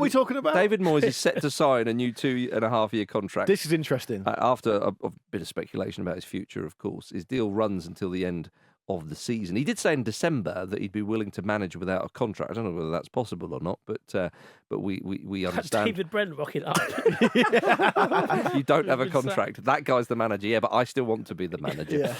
are we talking about? David Moyes is set to sign a new 2.5-year contract. This is interesting. After a bit of speculation about his future, of course. His deal runs until the end of the season. He did say in December that he'd be willing to manage without a contract. I don't know whether that's possible or not, but we understand. David Brent rocking up. You don't have a contract. That guy's the manager, yeah, but I still want to be the manager.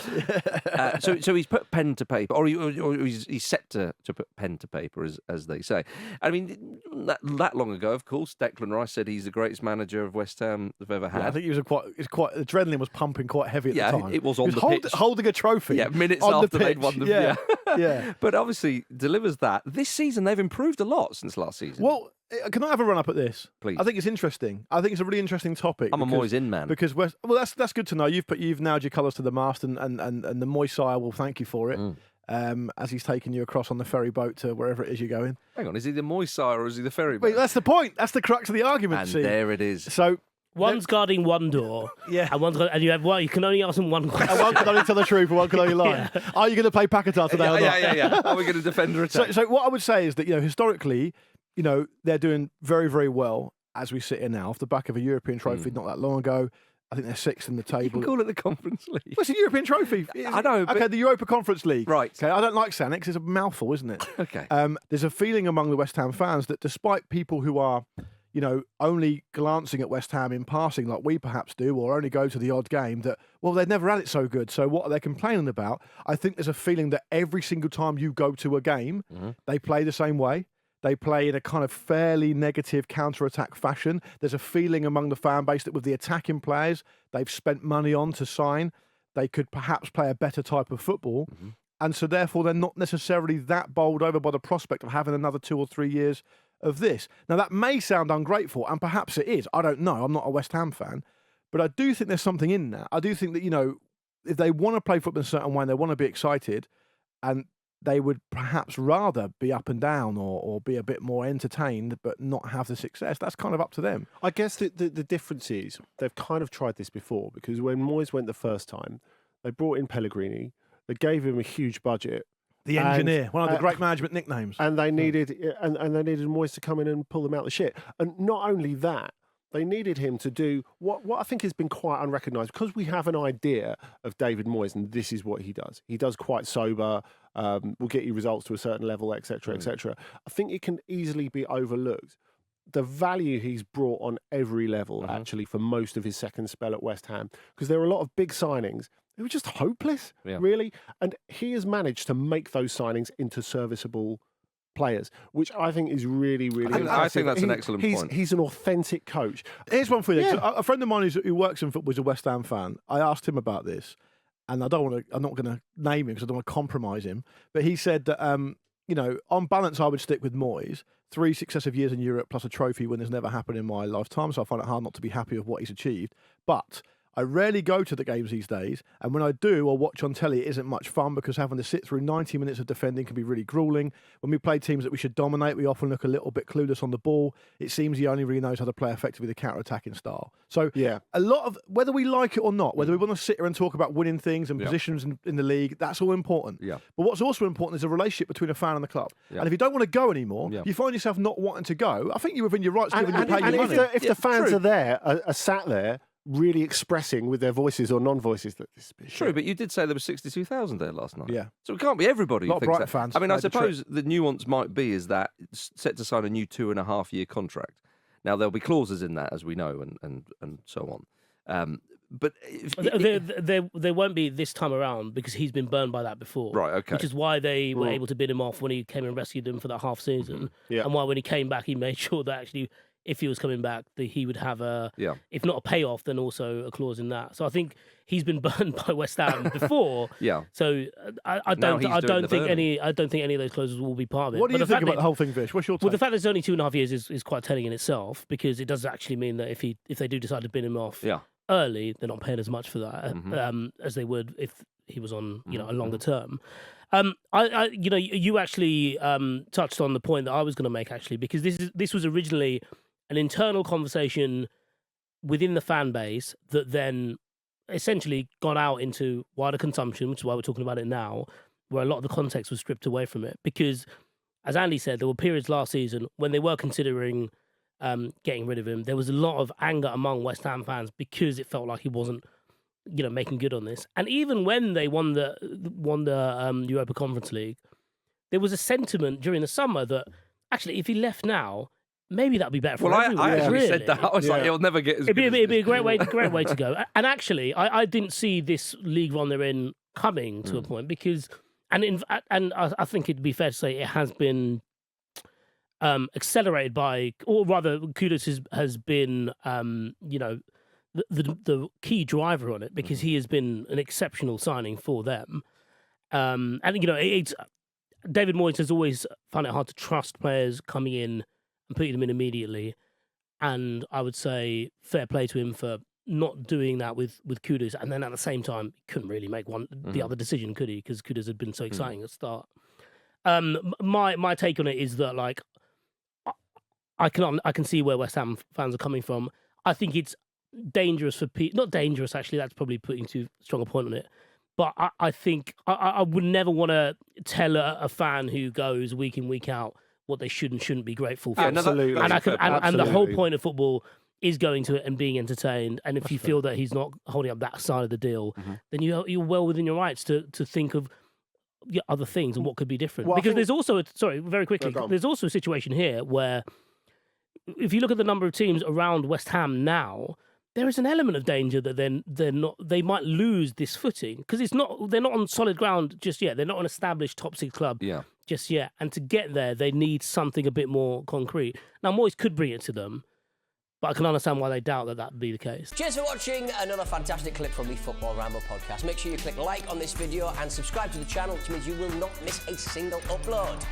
Yeah. So he's put pen to paper, or he's set to put pen to paper, as they say. I mean, that long ago, of course, Declan Rice said he's the greatest manager of West Ham they've ever had. Yeah, I think he was quite adrenaline was pumping quite heavy at the time. It was on the pitch. Holding a trophy. Yeah, minutes on after the pitch. they'd won the Yeah. But obviously delivers that. This season they've improved a lot since last season. Well, can I have a run up at this? Please. I think it's interesting. I think it's a really interesting topic. I'm a Moyes in man. Because that's good to know. You've nailed your colours to the mast, and the Moyes sire will thank you for it. As he's taking you across on the ferry boat to wherever it is you're going. Hang on, is he the Moyes sire or is he the ferry boat? Wait, that's the point. That's the crux of the argument. And see? there it is. So one's guarding one door, and you have you can only ask him one question. And one can only tell the truth, and one can only lie. Yeah. Are you going to play Paquetá today or not? Yeah. Are we going to defend or attack? So what I would say is that historically, they're doing very, very well as we sit here now off the back of a European trophy not that long ago. I think they're sixth in the table. You can call it the Conference League. Well, it's a European trophy. I know. But... Okay, the Europa Conference League. Right. Okay, I don't like saying it 'cause it's a mouthful, isn't it? Okay. There's a feeling among the West Ham fans that despite people who are, only glancing at West Ham in passing like we perhaps do, or only go to the odd game, that, well, they've never had it so good. So what are they complaining about? I think there's a feeling that every single time you go to a game, they play the same way. They play in a kind of fairly negative counter-attack fashion. There's a feeling among the fan base that with the attacking players they've spent money on to sign, they could perhaps play a better type of football. And so therefore they're not necessarily that bowled over by the prospect of having another 2 or 3 years of this. Now that may sound ungrateful, and perhaps it is. I don't know. I'm not a West Ham fan. But I do think there's something in that. I do think that, if they want to play football in a certain way and they want to be excited, and they would perhaps rather be up and down or be a bit more entertained but not have the success. That's kind of up to them. I guess the difference is they've kind of tried this before, because when Moyes went the first time, they brought in Pellegrini, they gave him a huge budget. The engineer, one of the great management nicknames. And they needed and they needed Moyes to come in and pull them out of the shit. And not only that, they needed him to do what I think has been quite unrecognised, because we have an idea of David Moyes and this is what he does. He does quite sober, will get you results to a certain level, etc., etc. I think it can easily be overlooked. The value he's brought on every level, actually, for most of his second spell at West Ham, because there were a lot of big signings. They were just hopeless, really. And he has managed to make those signings into serviceable players, which I think is really, really impressive. I think that's an excellent point. He's an authentic coach. Here's one for you. Yeah. A friend of mine who works in football is a West Ham fan. I asked him about this, and I'm not going to name him because I don't want to compromise him. But he said that, on balance, I would stick with Moyes. 3 successive years in Europe plus a trophy win has never happened in my lifetime, so I find it hard not to be happy with what he's achieved. But I rarely go to the games these days, and when I do or watch on telly, it isn't much fun because having to sit through 90 minutes of defending can be really gruelling. When we play teams that we should dominate, we often look a little bit clueless on the ball. It seems he only really knows how to play effectively the counter-attacking style. So a lot of, whether we like it or not, whether we want to sit here and talk about winning things and positions in the league, that's all important. Yeah. But what's also important is a relationship between a fan and the club. Yeah. And if you don't want to go anymore, you find yourself not wanting to go, I think you're within your rights given you pay your money. If the fans are there, are sat there, really expressing with their voices or non-voices that this is true, but you did say there were 62,000 there last night. Yeah. So it can't be everybody who thinks Brighton that. fans. I mean, I suppose the nuance might be is that it's set to sign a new 2.5-year contract. Now, there'll be clauses in that, as we know, and so on. But there won't be this time around because he's been burned by that before. Right, okay. Which is why they were able to bid him off when he came and rescued them for that half season. And why when he came back, he made sure that actually, if he was coming back, that he would have if not a payoff, then also a clause in that. So I think he's been burned by West Ham before. So I don't think any of those clauses will be part of it. What do you think about the whole thing, Vish? What's your take? Well, the fact that it's only 2.5 years is quite telling in itself, because it does actually mean that if they do decide to bin him off early, they're not paying as much for that as they would if he was on a longer term. You actually touched on the point that I was going to make, actually, because this was originally an internal conversation within the fan base that then essentially got out into wider consumption, which is why we're talking about it now, where a lot of the context was stripped away from it. Because, as Andy said, there were periods last season when they were considering getting rid of him. There was a lot of anger among West Ham fans because it felt like he wasn't, making good on this. And even when they won the Europa Conference League, there was a sentiment during the summer that actually, if he left now, maybe that'd be better for everyone. I actually said that. I was like, he'll never get as good. It'd be a great way to go. And actually, I didn't see this league run they're in coming to a point because, and I think it'd be fair to say it has been accelerated by, or rather, Kudus has been, the key driver on it because he has been an exceptional signing for them. And it's David Moyes has always found it hard to trust players coming in and putting them in immediately. And I would say fair play to him for not doing that with Kudus. And then at the same time, he couldn't really make the other decision, could he? Because Kudus had been so exciting at the start. My take on it is that, like, I can see where West Ham fans are coming from. I think it's dangerous for people. Not dangerous, actually. That's probably putting too strong a point on it. But I think I would never want to tell a fan who goes week in, week out what they should and shouldn't be grateful for. Absolutely. And the whole point of football is going to it and being entertained. And if you feel that he's not holding up that side of the deal, then you're well within your rights to think of other things and what could be different. Well, because there's also, very quickly, there's also a situation here where if you look at the number of teams around West Ham now, there is an element of danger that they might lose this footing because they're not on solid ground just yet. They're not an established top 6 club just yet. And to get there, they need something a bit more concrete. Now, Moyes could bring it to them, but I can understand why they doubt that would be the case. Cheers for watching another fantastic clip from the Football Ramble podcast. Make sure you click like on this video and subscribe to the channel, which means you will not miss a single upload.